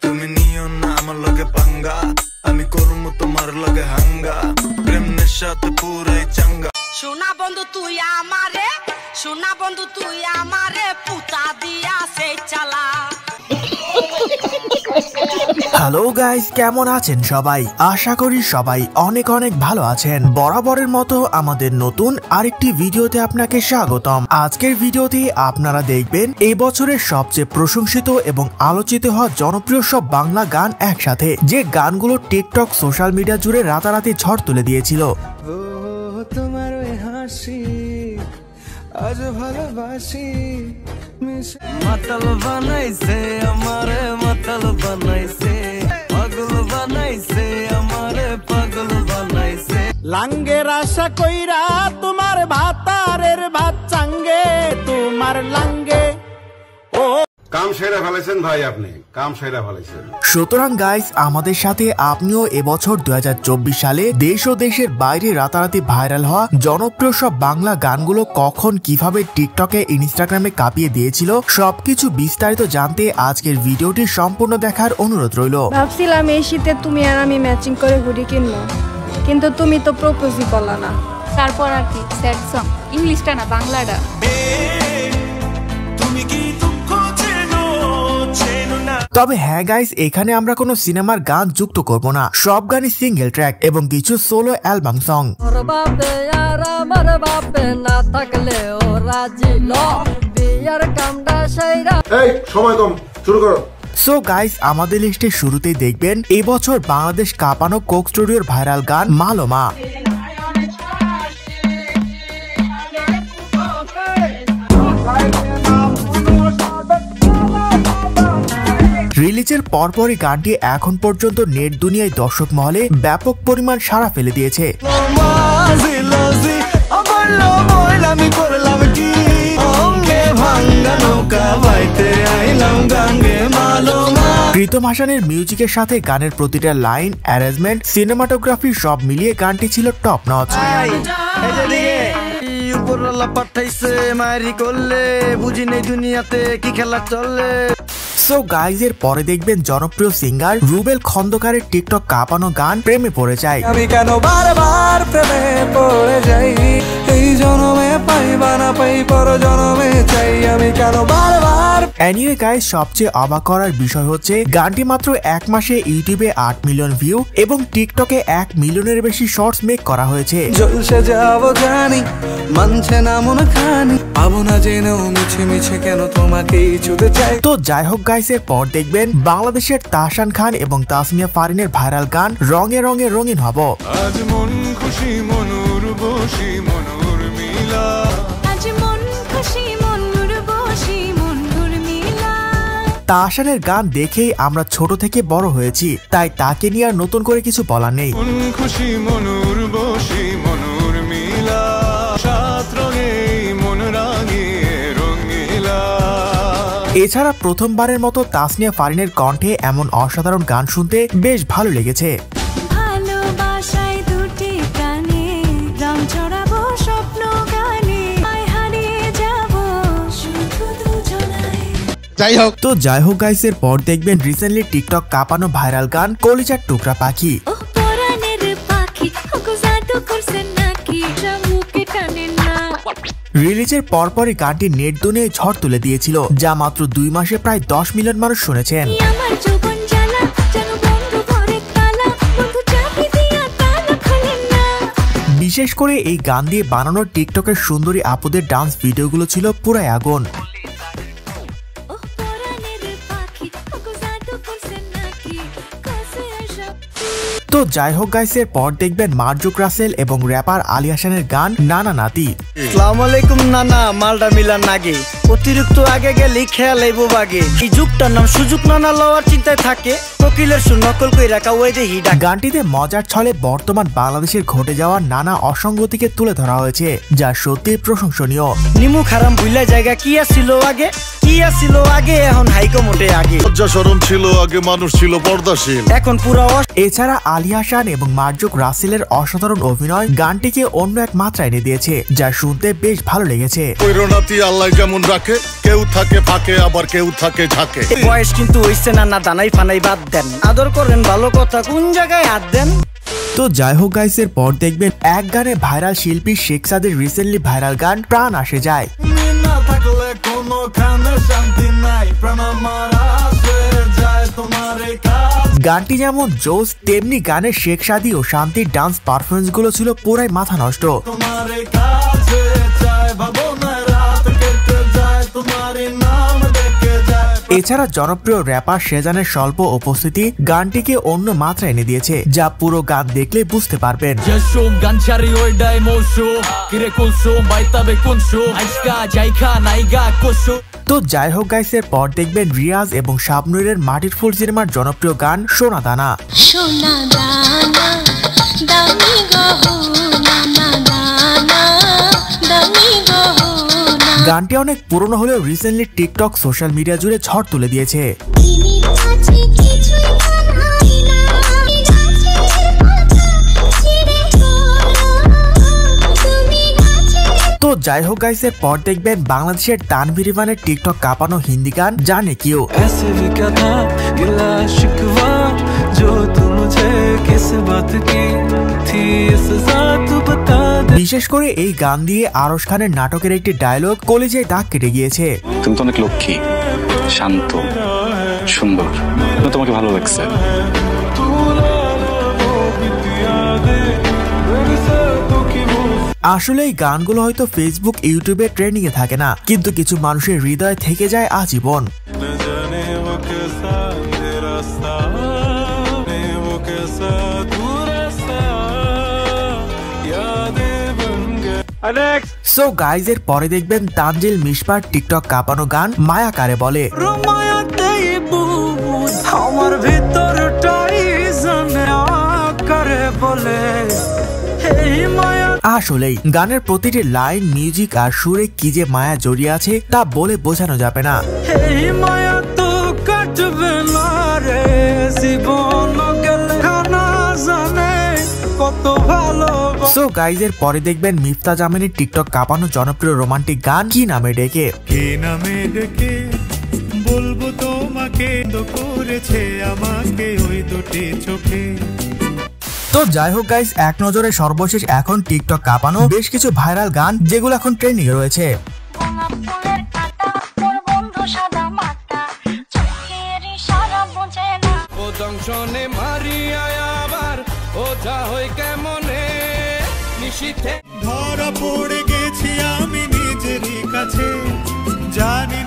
তুমি নিও না আমার লগে পাঙ্গা, আমি করবো তোমার লগে হাঙ্গা, প্রেম নেশাতে পুরাই চাঙ্গা। সোনা বন্ধু তুই আমারে, সোনা বন্ধু তুই আমারে পুতা দিয়া সেই চালা। হ্যালো গাইস, কেমন আছেন সবাই? আশা করি সবাই অনেক অনেক ভালো আছেন। বরাবরের মতো আমাদের নতুন আরেকটি ভিডিওতে আপনাকে স্বাগতম। আজকের ভিডিওতে আপনারা দেখবেন এই বছরের সবচেয়ে প্রশংসিত এবং আলোচিত হওয়া জনপ্রিয় সব বাংলা গান একসাথে, যে গানগুলো টিকটক সোশ্যাল মিডিয়া জুড়ে রাতারাতি ঝড় তুলে দিয়েছিল। তোমার ওই হাসি আজ ভালোবাসি, মাতাল বানাইছে আমারে, মাতাল বানাইছে, পাগল বানাইছে আমারে, পাগল বানাইছে। লাঙ্গের আশা কইরা তোমার ভাতারের ভাত চাঙ্গে, তোমার লাঙ্গে ও কাম সেরা ফেলেছেন ভাই, আপনি কাম সেরা ফেলেছেন। সুতরাং গাইস, আমাদের সাথে আপনিও এবছর 2024 সালে দেশ ও দেশের বাইরে রাতারাতি ভাইরাল হওয়া জনপ্রিয় সব বাংলা গানগুলো কখন কিভাবে টিকটকে ইনস্টাগ্রামে কাঁপিয়ে দিয়েছিল সবকিছু বিস্তারিত জানতে আজকের ভিডিওটি সম্পূর্ণ দেখার অনুরোধ রইল। ভাবছিলাম এই শীতে তুমি আর আমি ম্যাচিং করে হুডি কিনবো, কিন্তু তুমি তো প্রপোজই করলা না। তারপর আর কি স্যাড সং, ইংলিশটা না বাংলাটা। তবে হ্যাঁ গাইস, এখানে আমরা কোনো সিনেমার গান যুক্ত করব না, সব গানই সিঙ্গেল ট্র্যাক এবং কিছু সোলো অ্যালবাম সং। এই সময় কম, শুরু করো। সো গাইস, আমাদের লিস্টের শুরুতেই দেখবেন এবছর বাংলাদেশ কাঁপানো কোক স্টুডিওর ভাইরাল গান মালোমা। রিলিজের পরপরই গানটি এখন পর্যন্ত নেট দুনিয়ায় দর্শক মহলে ব্যাপক পরিমাণ সাড়া ফেলে দিয়েছে। প্রীতম হাসানের মিউজিকের সাথে গানের প্রতিটা লাইন, অ্যারেঞ্জমেন্ট, সিনেমাটোগ্রাফি সব মিলিয়ে গানটি ছিল টপ নচ। পাঠাইছে মারি করলে বুঝি নেই দুনিয়াতে কি খেলা চলে। সো গাইজ, এর পরে দেখবেন জনপ্রিয় সিঙ্গার রুবেল খন্দকারের টিকটক কাঁপানো গান প্রেমে পড়ে যায়। আমি কেন বারবার প্রেমে পড়ে যাই, এই জনমে পাইবা না পাই পর জনমে চাই, আমি কেন বারবার। এনিওয়ে গাইজ, সবচেয়ে অবাক করার বিষয় হচ্ছে গানটি মাত্র এক মাসে ইউটিউবে 8 মিলিয়ন ভিউ এবং টিকটকে 1 মিলিয়নের বেশি শর্টস মেক করা হয়েছে। জলসে যাব জানি, মানছে না মন খানি, পাবো না জেনেও মিছে মিছে কেন তোমাকে ছুঁতে চাই। তো যাই হোক গাইস, এর পর দেখবেন বাংলাদেশের তাহসান খান এবং তাসমিয়া ফারিনের ভাইরাল গান রঙে রঙে রঙিন হব। আজ মন খুশি মনুর বসি মনুর মিলা, আজ মন খুশি মনুর বসি মনুর মিলা। তাহসানের গান দেখেই আমরা ছোট থেকে বড় হয়েছি, তাই তাকে নিয়ে আর নতুন করে কিছু বলার নেই। মন খুশি মনুর বসি মনুর মিলা, সাত রঙে মন রাঙিয়ে রঙিলা। এছাড়া প্রথমবারের মতো তাসমিয়া ফারিনের কণ্ঠে এমন অসাধারণ গান শুনতে বেশ ভালো লেগেছে। ভালোবাসায় দুটি প্রাণে রং ছড়াবো স্বপ্ন গানে, হারিয়ে যাব শুধু দুজনায়। যাই হোক গাইস, এর পর দেখবেন রিসেন্টলি টিকটক কাঁপানো ভাইরাল গান কলিজার টুকরা পাখি। ও পরাণের পাখি ওগো জাদু করছেন নাকি, মুখে টানে না। রিলিজের পরপরই গানটি নেট দুনিয়ায় ঝড় তুলে দিয়েছিল, যা মাত্র 2 মাসে প্রায় 10 মিলিয়ন মানুষ শুনেছেন। আমার জীবন জ্বালা যেন বন্ধু ঘরে তালা, বন্ধু চাবি দিয়া তালা খোলে না। বিশেষ করে এই গান দিয়ে বানানো টিকটকের সুন্দরী আপুদের ডান্স ভিডিওগুলো ছিল পুরাই আগুন। ও পরাণের পাখি ওগো জাদু করছেন নাকি, কাছে আসো। তো যাই হোক গাইস, এর পর দেখবেন মার্জুক রাসেল এবং র্যাপার আলী হাসানের গান নানা নাতি। আসসালামু আলাইকুম নানা, মালডা মিলান নাগে, অতিরিক্ত আগে গেলি খেয়াল আইবো বাগে। এই যুগটার নাম সুযোগ, নানা লওয়ার চিন্তায় থাকে, তো কোকিলের সুর নকল কই রাখা ওই যে হিডা। গানটিতে মজার ছলে বর্তমান বাংলাদেশের ঘটে যাওয়া নানা অসঙ্গতিকে তুলে ধরা হয়েছে, যা সত্যি প্রশংসনীয়। নিমু খারাম ভুলা জায়গা কি আসছিল আগে এখন হাইকো মোটে আগে। লজ্জা শরম ছিল আগে, মানুষ ছিল পর্দাশীল, এখন পুরো। এছাড়া আলিয়া শান এবং মার্জুক রাসেলের অসাধারণ অভিনয় গানটিকে অন্য এক মাত্রা এনে দিয়েছে, যা শুনতে বেশ ভালো লেগেছে। পৈরনাতি আল্লাহ যেমন রাখে, কেউ থাকে ফাঁকে আবার কেউ থাকে ঝাঁকে। বয়স কিন্তু হইছে না, দানাই ফানাই বাদ দেন, আদর করেন ভালো কথা কোন জায়গায় হাত দেন। তো যাই হোক গাইস, এর পর দেখবেন এক গানে ভাইরাল শিল্পী শেখ সাদির রিসেন্টলি ভাইরাল গান প্রাণ আসে যায়। গানটি যেমন জোস, তেমনি গানের শেখ সাদি ও শান্তির ডান্স পারফরমেন্স গুলো ছিল পুরাই মাথা নষ্ট। এছাড়া জনপ্রিয় র্যাপার সেজানের স্বল্প উপস্থিতি গানটিকে অন্য মাত্রা এনে দিয়েছে, যা পুরো গান দেখলে বুঝতে পারবেন। তো যাই হোক গাইস, এর পর দেখবেন রিয়াজ এবং শাবনূরের মাটির ফুল সিনেমার জনপ্রিয় গান সোনা দানা। সোনা দানা দামি গহনা দানা দামি গহনা। গানটি অনেক পুরনো হলেও রিসেন্টলি টিকটক সোশ্যাল মিডিয়া জুড়ে ঝড় তুলে দিয়েছে। তো যাই হোক গাইস, এর পর দেখবেন বাংলাদেশের তানভীর ইরফানের টিকটক কাঁপানো হিন্দি গান জানে কিউ। বিশেষ করে এই গান দিয়ে আরশ খানের নাটকের একটি ডায়লগ কলিজায় দাগ কেটে গিয়েছে। তুমি তো অনেক লক্ষ্মী, শান্ত, সুন্দর, তোমাকে ভালো লাগছে। আসলে এই গানগুলো হয়তো ফেসবুক ইউটিউবে ট্রেন্ডিং এ থাকে না, কিন্তু কিছু মানুষের হৃদয় থেকে যায় আজীবন। সো গাইজ, এর পরে দেখবেন তানজিল মিশবার টিকটক কাঁপানো গান মায়া কারে বলে। আমার ভিতরটাই বলে আসলেই গানের প্রতিটি লাইন, মিউজিক আর সুরে কি যে মায়া জড়িয়ে আছে তা বলে বোঝানো যাবে না। এই মায়া তো কাটবে না রে, জীবন গেলে না জানে কত ভালো। সো গাইজ, এর পরে দেখবেন মিফতা জামিনের টিকটক কাঁপানো জনপ্রিয় রোমান্টিক গান কি নামে ডেকে। কে নামে ডেকে বলবো তোমাকে, করেছে আমাকে ওই দুটি চোখে। তো যাই হোক গাইস, এক নজরে সর্বশেষ এখন টিকটক কাঁপানো বেশ কিছু ভাইরাল গান যেগুলো এখন ট্রেন্ডিং এ রয়েছে। ধরা পড়ে গেছি আমি নিজেরই কাছে, জানি